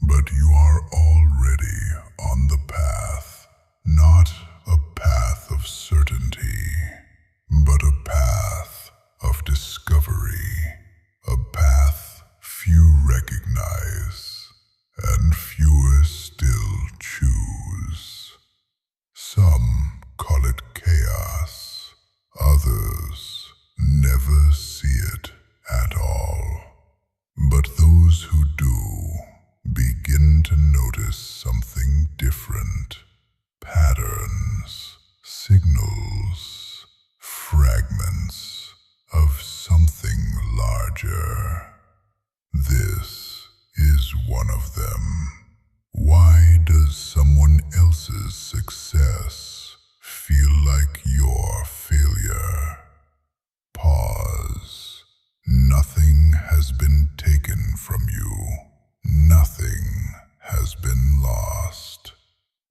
but you are already on the path, not a path of certainty, but a path of discovery, a path few recognize and fewer still choose. Some call it chaos, others never see it at all. But those who do begin to notice something different: patterns, signals, fragments of something larger. This is one of them. Why does someone else's success feel like your failure? Pause. Nothing has been taken from you. Nothing has been lost.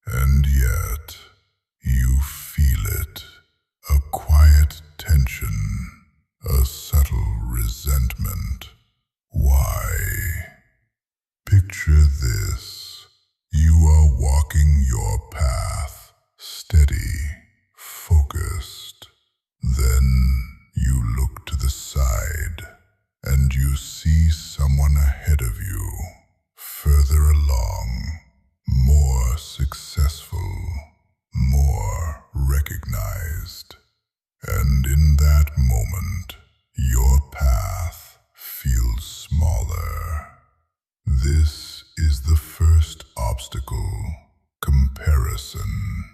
And yet, you feel it. A quiet tension, a subtle resentment. Why? Picture this. You are walking your path, steady, focused. Then you look to the side, and you see someone ahead of you, further along, more successful, more recognized. And in that moment, your path feels smaller. This is the first obstacle: comparison.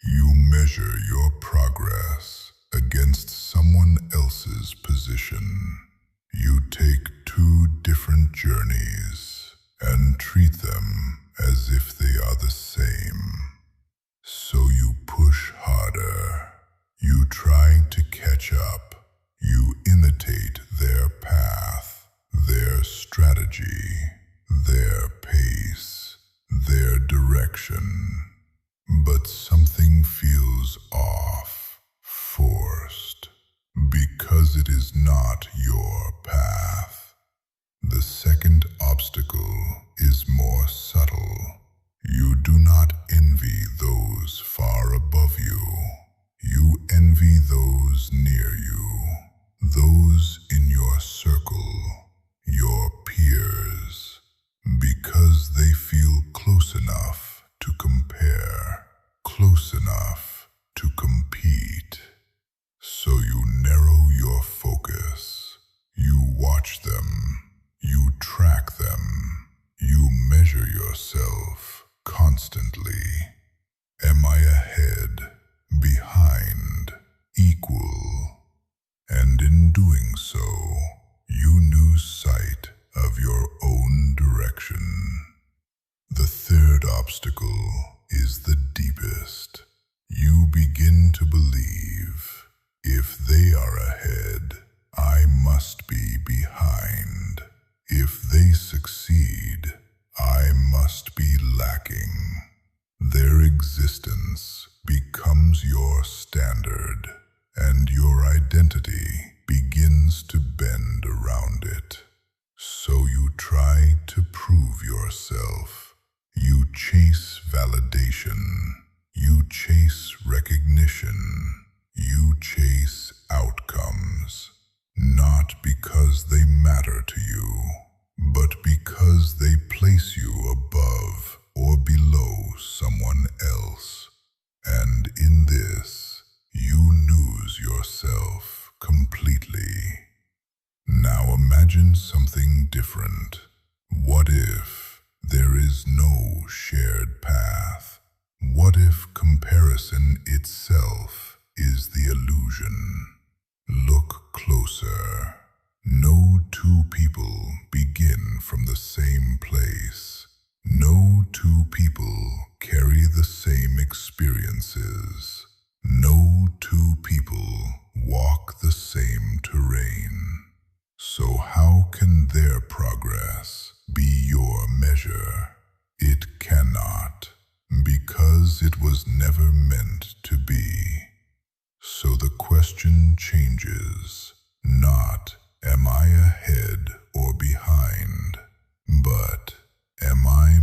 You measure your progress against someone else's position. You take two different journeys and treat them as if they are the same. So you push harder. You try to catch up. You imitate their path, their strategy, their pace, their direction. But something feels off, forced, because it is not your path. The second obstacle is more subtle. You do not envy those far above you. You envy those near you, those in your circle, your peers, because they feel close enough to compare, close enough to compete. So you narrow your focus. You watch them. You track them. You measure yourself constantly. Am I ahead, behind, equal? And in doing so, you lose sight of your own direction. The third obstacle is the deepest. You begin to believe, if they are ahead, I must be behind. If they succeed, I must be lacking. Their existence becomes your standard, and your identity begins to bend around it. So you try to prove yourself. You chase validation. You chase recognition. You chase outcomes, not because they matter to you, but because they place you above or below someone else. And in this, you lose yourself completely. Now imagine something different. What if there is no shared path? What if comparison itself is the illusion? Look closer. No two people begin from the same place. No two people carry the same experiences. No two people walk the same terrain. So how can their progress be your measure? It cannot, because it was never meant to be. So the question changes, not am I ahead or behind, but am I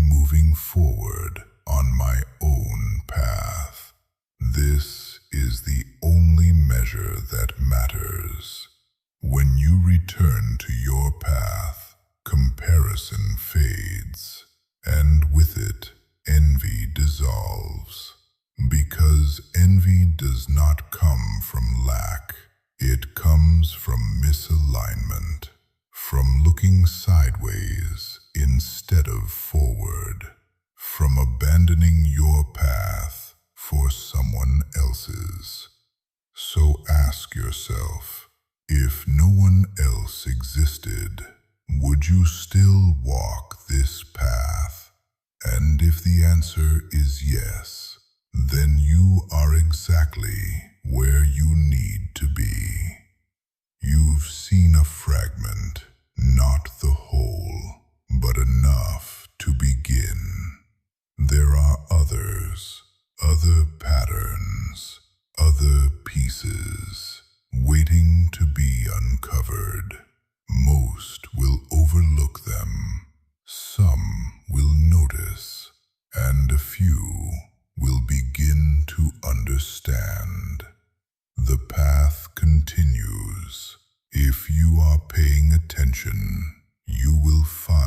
looking sideways instead of forward, from abandoning your path for someone else's. So ask yourself, if no one else existed, would you still walk this path? And if the answer is yes, then you are exactly where you need to be. You've seen a fragment, not the whole, but enough to begin. There are others, other patterns, other pieces, waiting to be uncovered. Most will overlook them, some will notice, and a few will begin to understand. The path continues. If you are paying attention, you will find